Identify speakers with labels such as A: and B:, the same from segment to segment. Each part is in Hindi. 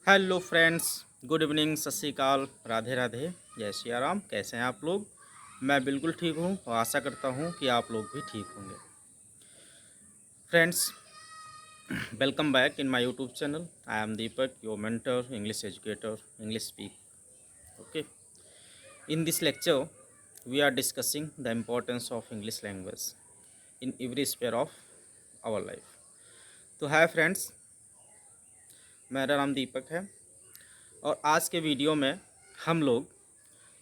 A: हेलो फ्रेंड्स, गुड इवनिंग, सत श्री अकाल, राधे राधे, जय सिया राम। कैसे हैं आप लोग? मैं बिल्कुल ठीक हूँ और आशा करता हूँ कि आप लोग भी ठीक होंगे। Friends, welcome back in my YouTube channel. I am Deepak, your mentor, English educator, English speak. Okay, in this lecture we are discussing the importance of English language in every sphere of our life. तो हाय फ्रेंड्स, मेरा नाम दीपक है और आज के वीडियो में हम लोग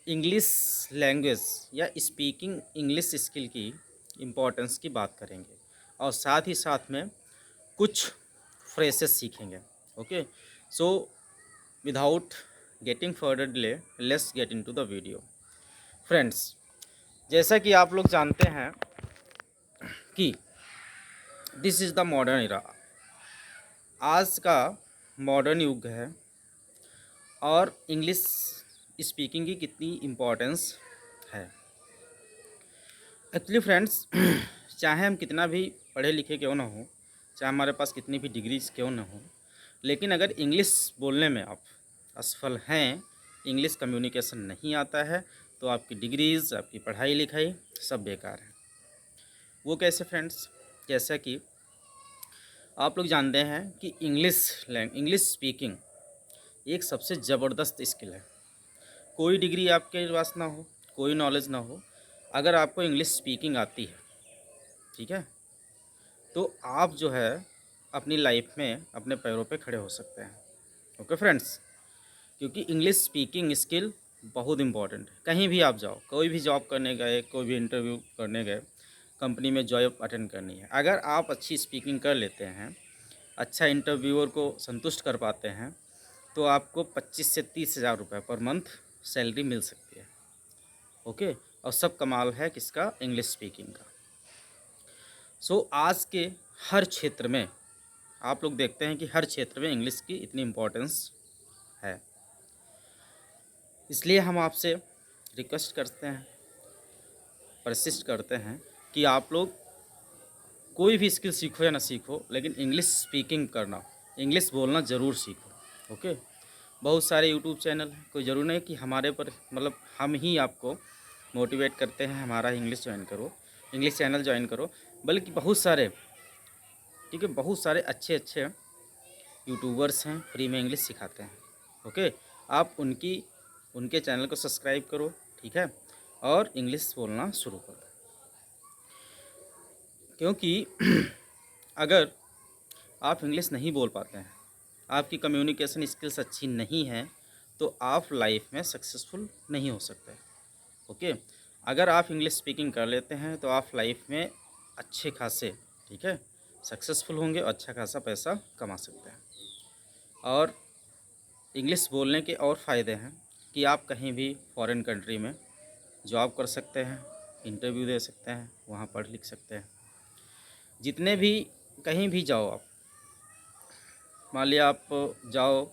A: इंग्लिश लैंग्वेज या स्पीकिंग इंग्लिश स्किल की इम्पोर्टेंस की बात करेंगे और साथ ही साथ में कुछ फ्रेजेस सीखेंगे। Okay, so without getting further delay, let's get into the video. Friends, जैसा कि आप लोग जानते हैं कि this is the modern era. आज का मॉडर्न युग है और इंग्लिश स्पीकिंग की कितनी इम्पोर्टेंस है। एक्चुअली फ्रेंड्स, चाहे हम कितना भी पढ़े लिखे क्यों ना हो, चाहे हमारे पास कितनी भी डिग्रीज क्यों ना हो, लेकिन अगर इंग्लिश बोलने में आप असफल हैं, इंग्लिश कम्युनिकेशन नहीं आता है, तो आपकी डिग्रीज़, आपकी पढ़ाई लिखाई सब बेकार है। वो कैसे फ्रेंड्स? जैसा कि आप लोग जानते हैं कि इंग्लिश स्पीकिंग एक सबसे ज़बरदस्त स्किल है। कोई डिग्री आपके पास ना हो, कोई नॉलेज ना हो, अगर आपको इंग्लिश स्पीकिंग आती है, ठीक है, तो आप जो है अपनी लाइफ में अपने पैरों पे खड़े हो सकते हैं। ओके फ्रेंड्स, क्योंकि इंग्लिश स्पीकिंग स्किल बहुत इंपॉर्टेंट है। कहीं भी आप जाओ, कोई भी जॉब करने गए, कोई भी इंटरव्यू करने गए, कंपनी में जॉब अटेंड करनी है, अगर आप अच्छी स्पीकिंग कर लेते हैं, अच्छा इंटरव्यूअर को संतुष्ट कर पाते हैं, तो आपको 25 से 30 हज़ार रुपये पर मंथ सैलरी मिल सकती है। ओके, और सब कमाल है किसका? इंग्लिश स्पीकिंग का। आज के हर क्षेत्र में आप लोग देखते हैं कि हर क्षेत्र में इंग्लिश की इतनी इम्पोर्टेंस है। इसलिए हम आपसे रिक्वेस्ट करते हैं, परसिस्ट करते हैं कि आप लोग कोई भी स्किल सीखो या ना सीखो, लेकिन इंग्लिश स्पीकिंग करना, इंग्लिश बोलना ज़रूर सीखो। ओके, बहुत सारे यूट्यूब चैनल हैं, कोई ज़रूर नहीं कि हमारे पर मतलब हम ही आपको मोटिवेट करते हैं हमारा इंग्लिश ज्वाइन करो, इंग्लिश चैनल ज्वाइन करो, बल्कि बहुत सारे, ठीक है, बहुत सारे अच्छे अच्छे यूट्यूबर्स हैं, फ्री में इंग्लिश सिखाते हैं। ओके, आप उनके चैनल को सब्सक्राइब करो, ठीक है, और इंग्लिश बोलना शुरू करो। क्योंकि अगर आप इंग्लिश नहीं बोल पाते हैं, आपकी कम्युनिकेशन स्किल्स अच्छी नहीं है, तो आप लाइफ में सक्सेसफुल नहीं हो सकते। ओके, अगर आप इंग्लिश स्पीकिंग कर लेते हैं तो आप लाइफ में अच्छे खासे, ठीक है, सक्सेसफुल होंगे और अच्छा खासा पैसा कमा सकते हैं। और इंग्लिश बोलने के और फ़ायदे हैं कि आप कहीं भी फॉरेन कंट्री में जॉब कर सकते हैं, इंटरव्यू दे सकते हैं, वहाँ पढ़ लिख सकते हैं। जितने भी कहीं भी जाओ आप, मान लिया आप जाओ,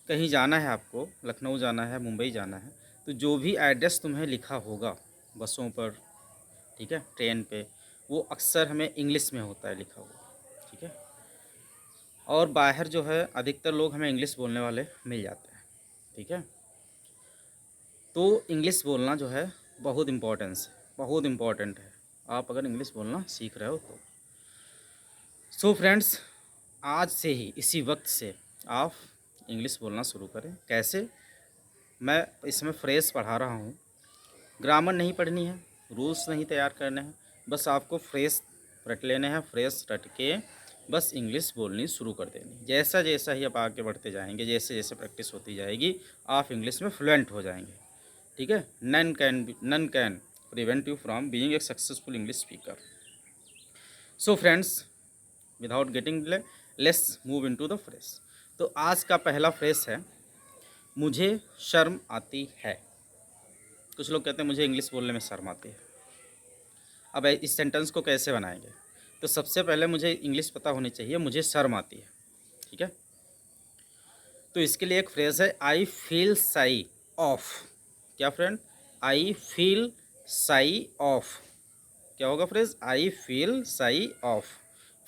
A: कहीं जाना है आपको, लखनऊ जाना है, मुंबई जाना है, तो जो भी एड्रेस तुम्हें लिखा होगा बसों पर, ठीक है, ट्रेन पे, वो अक्सर हमें इंग्लिश में होता है लिखा हुआ, ठीक है। और बाहर जो है अधिकतर लोग हमें इंग्लिश बोलने वाले मिल जाते हैं, ठीक है। तो इंग्लिश बोलना जो है बहुत बहुत इम्पोर्टेंट है, आप अगर इंग्लिश बोलना सीख रहे हो तो। फ्रेंड्स, आज से ही इसी वक्त से आप इंग्लिश बोलना शुरू करें। कैसे? मैं इसमें फ्रेज़ पढ़ा रहा हूँ, ग्रामर नहीं पढ़नी है, रूल्स नहीं तैयार करने हैं, बस आपको फ्रेज़ रट लेने हैं, फ्रेज़ रट के बस इंग्लिश बोलनी शुरू कर देनी। जैसा जैसा ही आप आगे बढ़ते जाएंगे, जैसे जैसे प्रैक्टिस होती जाएगी, आप इंग्लिश में फ्लुएंट हो जाएंगे, ठीक है। None can prevent you from being a successful English speaker. Friends, without getting delay, let's move into the phrase. तो आज का पहला फ्रेज है, मुझे शर्म आती है। कुछ लोग कहते हैं मुझे इंग्लिश बोलने में शर्म आती है। अब इस सेंटेंस को कैसे बनाएंगे? तो सबसे पहले मुझे इंग्लिश पता होनी चाहिए, मुझे शर्म आती है, ठीक है। तो इसके लिए एक फ्रेज है, आई फील साई ऑफ। क्या friend? I feel sigh of. क्या होगा phrase? I feel sigh of.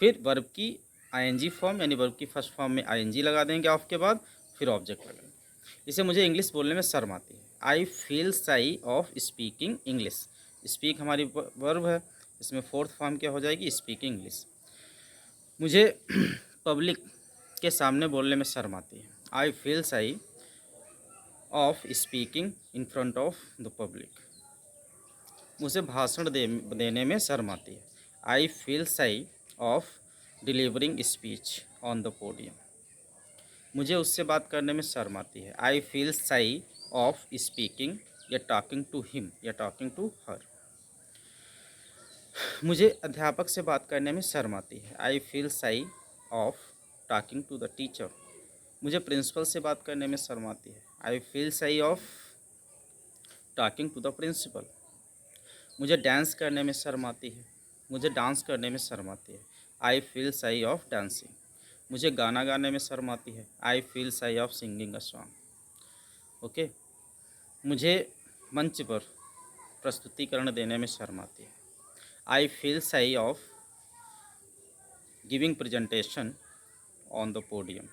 A: फिर वर्ब की आईएनजी फॉर्म, यानी वर्ब की फर्स्ट फॉर्म में आईएनजी लगा देंगे ऑफ के बाद, फिर ऑब्जेक्ट लगाएंगे। इसे मुझे इंग्लिश बोलने में शर्म आती है। I feel shy of speaking English. Speak हमारी वर्ब है, इसमें फोर्थ फॉर्म क्या हो जाएगी, स्पीकिंग इंग्लिश। मुझे पब्लिक के सामने बोलने में शर्म आती है। I feel shy of speaking in front of the public. मुझे भाषण देने में शर्म आती है। I feel shy of delivering speech on the podium. मुझे उससे बात करने में शर्म आती है। I feel shy of speaking या टॉकिंग टू हिम या टॉकिंग टू हर। मुझे अध्यापक से बात करने में शर्म आती है। I feel shy of talking to the teacher. मुझे प्रिंसिपल से बात करने में शर्म आती है। I feel shy of talking to the principal. मुझे डांस करने में शर्म आती है। मुझे डांस करने में शर्म आती है। I feel shy of dancing. मुझे गाना गाने में शर्म आती है। I feel shy of singing a song. Okay. मुझे मंच पर प्रस्तुतिकरण देने में शर्म आती है। I feel shy of giving presentation on the podium.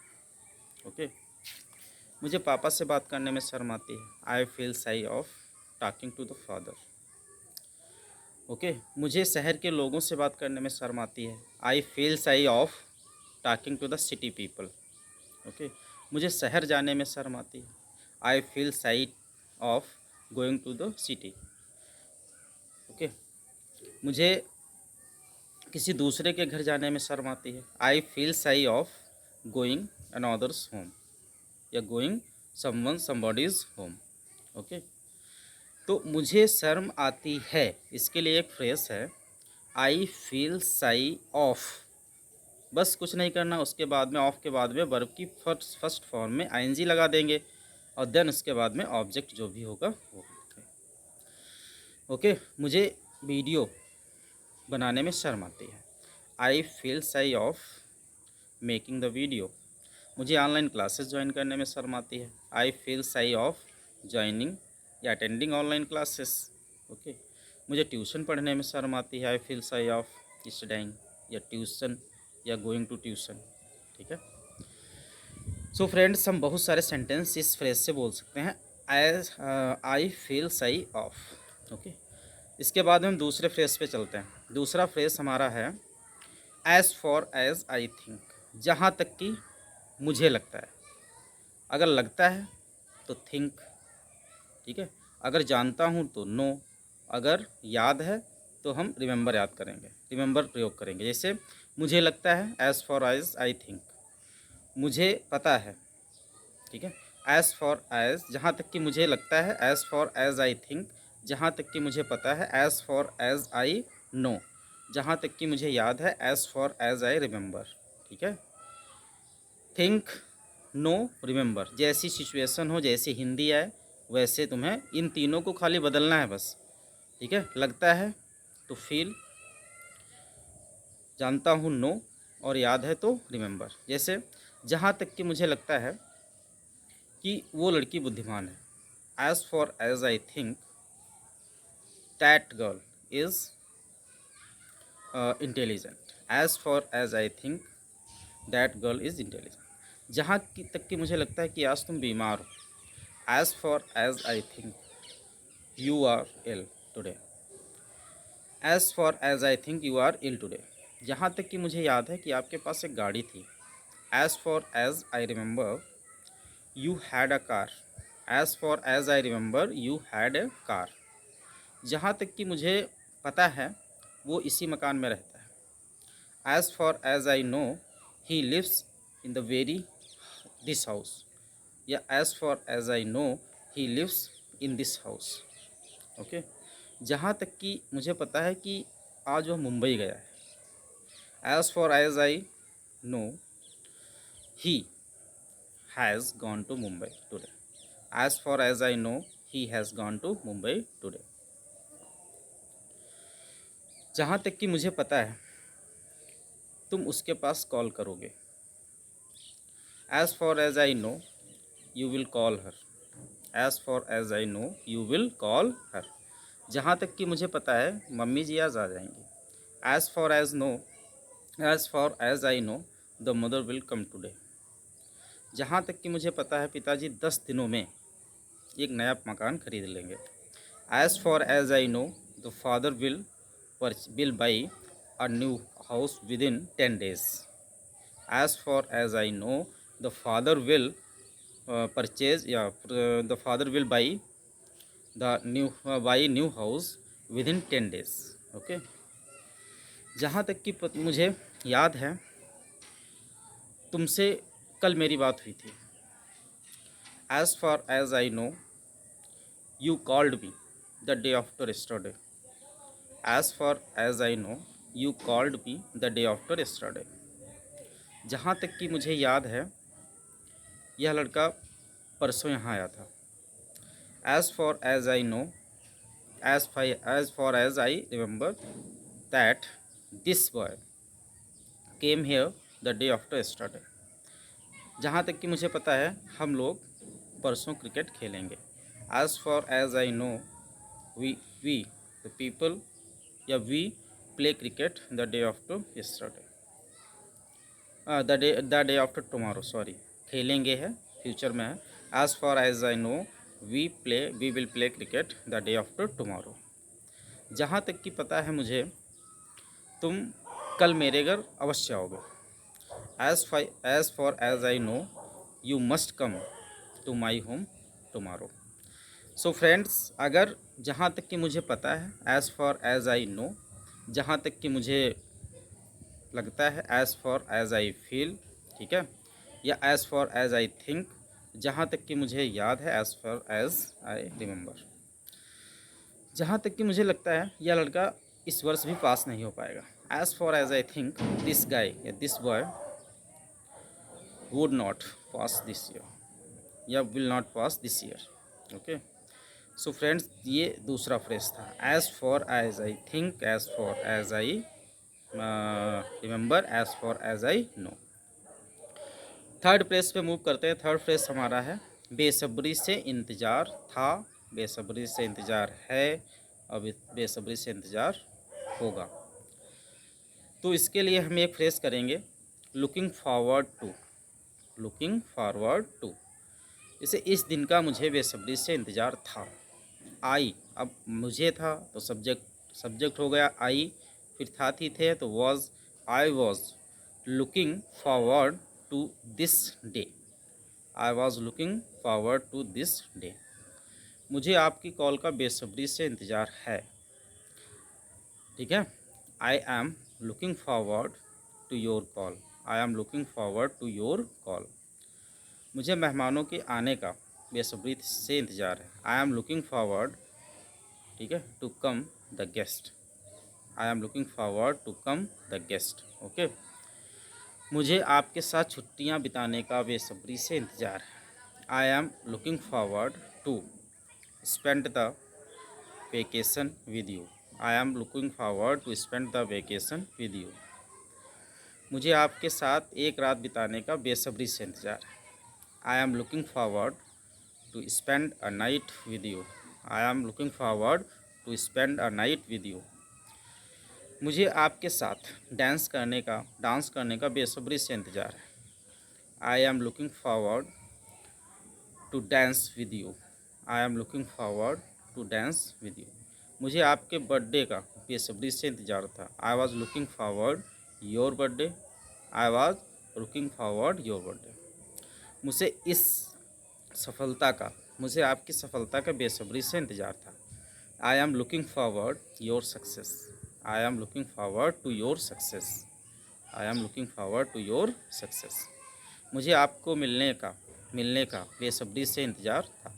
A: Okay. मुझे पापा से बात करने में शर्म आती है। I feel shy of talking to the father. Okay. मुझे शहर के लोगों से बात करने में शर्म आती है। I feel shy of talking to the city people. Okay. मुझे शहर जाने में शर्म आती है। I feel shy of going to the city. Okay. मुझे किसी दूसरे के घर जाने में शर्म आती है। I feel shy of going another's home या गोइंग समबडीज होम। ओके। तो मुझे शर्म आती है, इसके लिए एक फ्रेज है आई फील शाई ऑफ। बस कुछ नहीं करना, उसके बाद में ऑफ के बाद में वर्ब की फर्स्ट फॉर्म में आईएनजी लगा देंगे और देन उसके बाद में ऑब्जेक्ट जो भी होगा वो। ओके। मुझे वीडियो बनाने में शर्म आती है। I feel shy of making the video. मुझे ऑनलाइन क्लासेस ज्वाइन करने में शर्म आती है। I feel shy of joining या अटेंडिंग ऑनलाइन क्लासेस। ओके। मुझे ट्यूशन पढ़ने में शर्म आती है। I feel shy of studying या ट्यूशन या गोइंग टू ट्यूशन। ठीक है। सो फ्रेंड्स, हम बहुत सारे सेंटेंस इस फ्रेज से बोल सकते हैं, as I feel shy of. Okay. इसके बाद हम दूसरे फ्रेज पे चलते हैं। दूसरा फ्रेज हमारा है as far as I think. जहाँ तक कि मुझे लगता है। अगर लगता है तो थिंक। ठीक है। अगर जानता हूँ तो नो। अगर याद है तो हम रिमेंबर याद करेंगे, रिमेंबर प्रयोग करेंगे। जैसे मुझे लगता है, as far as I think. मुझे पता है। ठीक है। एज़ फॉर एज, जहाँ तक कि मुझे लगता है। As far as I think, जहाँ तक कि मुझे पता है। As far as I know, जहाँ तक कि मुझे याद है। As far as I remember. ठीक है। थिंक, नो, रिमेंबर, जैसी सिचुएशन हो, जैसी हिंदी आए वैसे तुम्हें इन तीनों को खाली बदलना है बस। ठीक है। लगता है तो फील, जानता हूँ नो, और याद है तो रिमेंबर। जैसे जहाँ तक कि मुझे लगता है कि वो लड़की बुद्धिमान है। As far as I think that girl is intelligent. As far as I think that girl is intelligent. जहाँ तक कि मुझे लगता है कि आज तुम बीमार हो। As far as I think you are ill today. As far as I think you are ill today. जहाँ तक कि मुझे याद है कि आपके पास एक गाड़ी थी। As far as I remember you had a car. As far as I remember you had a car. जहाँ तक कि मुझे पता है वो इसी मकान में रहता है। As far as I know he lives in the very this house, या as far as I know he lives in this house. Okay. जहाँ तक कि मुझे पता है कि आज वह मुंबई गया है। As far as I know he has gone to Mumbai today. As far as I know he has gone to Mumbai today. जहाँ तक कि मुझे पता है तुम उसके पास कॉल करोगे। As far as I know you will call her. As far as I know you will call her. जहाँ तक कि मुझे पता है मम्मी जी आज आ जाएंगी। As far as I know the mother will come today. जहाँ तक कि मुझे पता है पिताजी 10 दिनों में एक नया मकान खरीद लेंगे। As far as I know the father will buy a new house within 10 days। As far as I know the father will purchase या the father will buy the new house within 10 days। Okay, जहाँ तक कि मुझे याद है तुमसे कल मेरी बात हुई थी। As far as I know you called me the day after yesterday। As far as I know you called me the day after yesterday। जहाँ तक कि मुझे याद है यह लड़का परसों यहाँ आया था। As far as I know as far as I remember that this boy came here the day after yesterday। जहाँ तक कि मुझे पता है हम लोग परसों क्रिकेट खेलेंगे। As far as I know we the people या we play cricket the day after yesterday, the day after tomorrow, sorry, खेलेंगे है फ्यूचर में है। As far as I know we will play cricket the day after tomorrow. जहाँ तक कि पता है मुझे तुम कल मेरे घर अवश्य आओगे। As far as I know you must come to my home tomorrow. So friends, अगर जहाँ तक कि मुझे पता है as far as I know, जहाँ तक कि मुझे लगता है as far as I feel, ठीक है, या as far as I think, जहाँ तक कि मुझे याद है as far as I remember. जहाँ तक कि मुझे लगता है यह लड़का इस वर्ष भी पास नहीं हो पाएगा। As far as I think this guy या this boy would not pass this year या will not pass this year. Okay, so friends, ये दूसरा फ्रेज था। As far as I think, as far as I remember, as far as I know. Third phrase पे मूव करते हैं। थर्ड फ्रेज हमारा है बेसब्री से इंतज़ार था, बेसब्री से इंतज़ार है, अब बेसब्री से इंतज़ार होगा। तो इसके लिए हम एक फ्रेज करेंगे looking forward to, looking forward to. इसे इस दिन का मुझे बेसब्री से इंतज़ार था। आई, अब मुझे था तो सब्जेक्ट हो गया आई, फिर था थी थे तो was, I was looking forward to this day, I was looking forward to this day. मुझे आपकी कॉल का बेसब्री से इंतज़ार है, ठीक है। I am looking forward to your call, I am looking forward to your call. मुझे मेहमानों के आने का बेसब्री से इंतज़ार है। आई एम लुकिंग फॉरवर्ड, ठीक है, to come the guest, I am looking forward to come the guest. Okay, मुझे आपके साथ छुट्टियां बिताने का बेसब्री से इंतज़ार है। I am looking forward to spend the vacation with you, I am looking forward to spend the vacation with you. मुझे आपके साथ एक रात बिताने का बेसब्री से इंतज़ार है। I am looking forward to spend a night with you, I am looking forward to spend a night with you. मुझे आपके साथ डांस करने का बेसब्री से इंतज़ार है। I am looking forward to dance with you, I am looking forward to dance with you. मुझे आपके बर्थडे का बेसब्री से इंतज़ार था। I was looking forward your birthday, I was looking forward your birthday. मुझे आपकी सफलता का बेसब्री से इंतज़ार था। I am looking forward your success, I am looking forward to your success, I am looking forward to your success. मुझे आपको मिलने का बेसब्री से इंतज़ार था।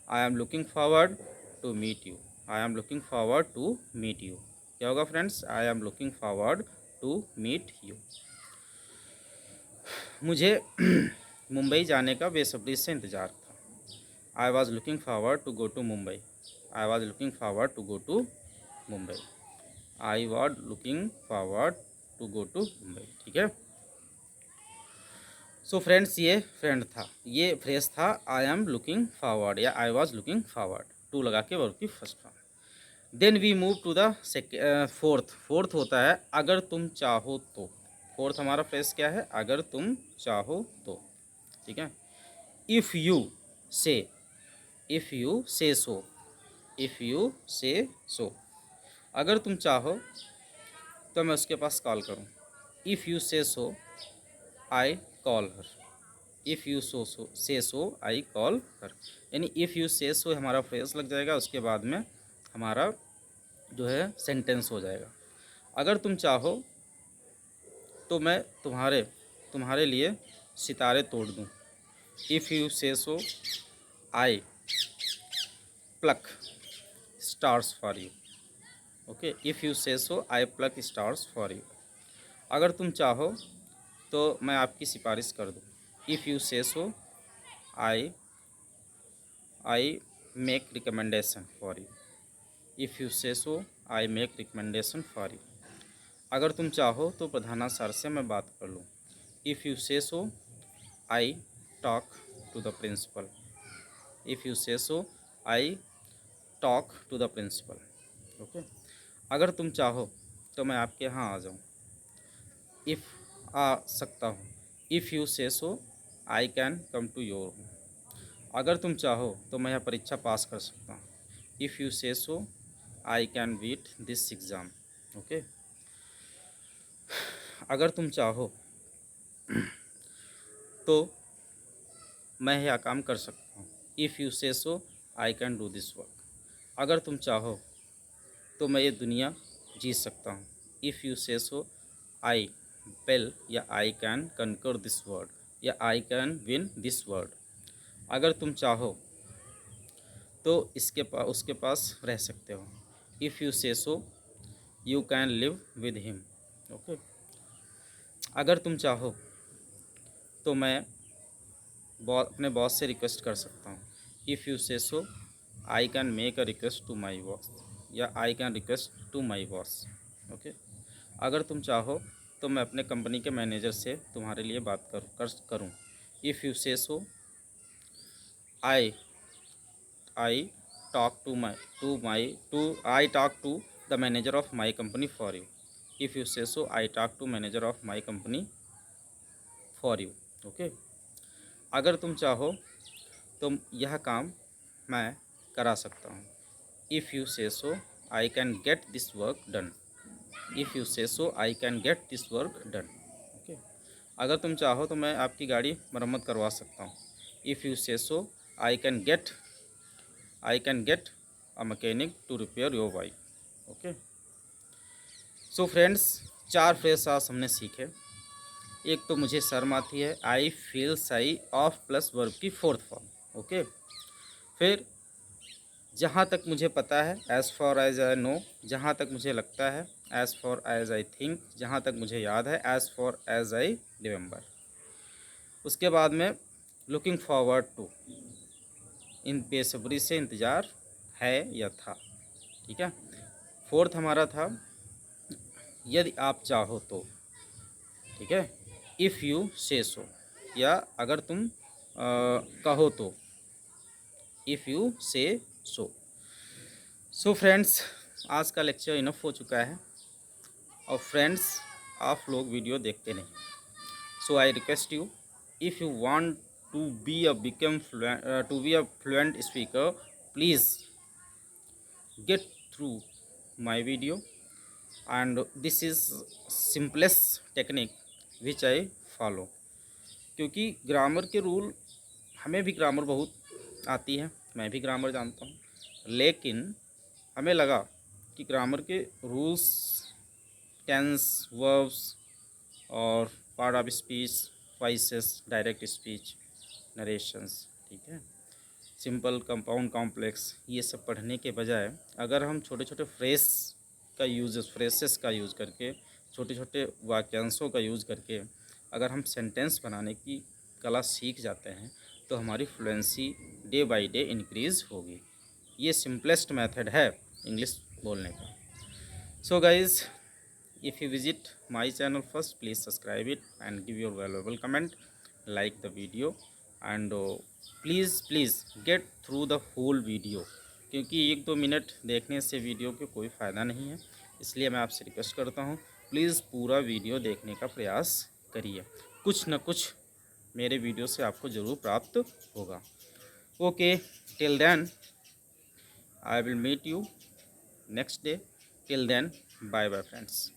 A: I am looking forward to meet you, I am looking forward to meet you. क्या होगा friends? I am looking forward to meet you. मुझे मुंबई जाने का बेसब्री से इंतज़ार था। I was looking forward to go to Mumbai, I was looking forward to go to Mumbai, I was looking forward to go to Mumbai, ठीक है। सो फ्रेंड्स, ये फ्रेज था आई एम लुकिंग फॉरवर्ड या I was looking forward, to लगा के वर्ब की first form. Then we move to the fourth होता है अगर तुम चाहो तो। फोर्थ हमारा फ्रेज क्या है? अगर तुम चाहो तो, ठीक है। इफ़ यू से, if you say so, if you say सो। अगर तुम चाहो तो मैं उसके पास कॉल करूं। If you say so I call her, if you say so I call हर। यानी इफ़ यू से सो हमारा फ्रेज लग जाएगा, उसके बाद में हमारा जो है सेंटेंस हो जाएगा। अगर तुम चाहो तो मैं तुम्हारे तुम्हारे लिए सितारे तोड़ दूं। If you say so I pluck stars for you. Okay, if you say so I pluck stars for you. अगर तुम चाहो तो मैं आपकी सिफारिश कर दूं। If you say so I I make recommendation for you. If you say so I make recommendation for you. अगर तुम चाहो तो प्रधाना सर से मैं बात कर लूँ। If you say so I talk to the principal. If you say so I talk to the principal. Okay, अगर तुम चाहो तो मैं आपके यहाँ आ जाऊँ। इफ़ आ सकता हूँ। If you say so I can come to your home. अगर तुम चाहो तो मैं यह परीक्षा पास कर सकता हूँ। If you say so I can beat this exam. Okay, अगर तुम चाहो तो मैं यह काम कर सकता हूँ। If you say so I can do this work. अगर तुम चाहो तो मैं ये दुनिया जीत सकता हूँ। If you say so I will या I can conquer this world या I can win this world. अगर तुम चाहो तो उसके पास रह सकते हो। If you say so you can live with him. Okay, अगर तुम चाहो तो मैं अपने बॉस से रिक्वेस्ट कर सकता हूँ। If you say so I can make a request to my boss या I can request to my boss. Okay, अगर तुम चाहो तो मैं अपने कंपनी के मैनेजर से तुम्हारे लिए बात करूँ। If you say so I I talk I talk to the manager of my company for you. If you say so I talk to manager of my company for you. Okay, अगर तुम चाहो तो यह काम मैं करा सकता हूँ। If you say so I can get this work done. If you say so I can get this work done. Okay, अगर तुम चाहो तो मैं आपकी गाड़ी मरम्मत करवा सकता हूँ। If you say so I can get a mechanic to repair your bike. Okay, so friends, 4 phrase आज हमने सीखे। एक तो मुझे शर्म आती है, I feel shy of plus verb की 4th फॉर्म। ओके, फिर जहाँ तक मुझे पता है, as far as I know, जहाँ तक मुझे लगता है, as far as I think, जहाँ तक मुझे याद है, as far as I remember. उसके बाद में लुकिंग फॉरवर्ड टू, इन बेसब्री से इंतज़ार है या था। ठीक है, 4th हमारा था यदि आप चाहो तो। ठीक है, इफ़ यू से सो, या अगर तुम कहो तो, if you say so. So friends, आज का लेक्चर इनफ हो चुका है। और फ्रेंड्स, आप लोग वीडियो देखते नहीं, so I request you, if you want to be a fluent speaker, please get through my video and this is simplest technique which I follow. क्योंकि ग्रामर के रूल, हमें भी ग्रामर बहुत आती है, मैं भी ग्रामर जानता हूँ, लेकिन हमें लगा कि ग्रामर के रूल्स, टेंस, वर्ब्स और part of speech, voices, direct speech, narrations, ठीक है, सिंपल, कंपाउंड, कॉम्प्लेक्स, ये सब पढ़ने के बजाय अगर हम छोटे छोटे फ्रेसेस का यूज़ करके, छोटे छोटे वाक्यांशों का यूज़ करके अगर हम सेंटेंस बनाने की कला सीख जाते हैं तो हमारी fluency day by day increase होगी। ये सिंपलेस्ट मेथड है इंग्लिश बोलने का। So guys, if you visit my channel first, please subscribe it and give your valuable comment, like the video and please get through the whole video, क्योंकि 1-2 मिनट देखने से वीडियो के कोई फ़ायदा नहीं है। इसलिए मैं आपसे रिक्वेस्ट करता हूँ, प्लीज़ पूरा वीडियो देखने का प्रयास करिए। कुछ न कुछ मेरे वीडियो से आपको ज़रूर प्राप्त होगा। Okay, till then I will meet you next day. Till then bye bye friends.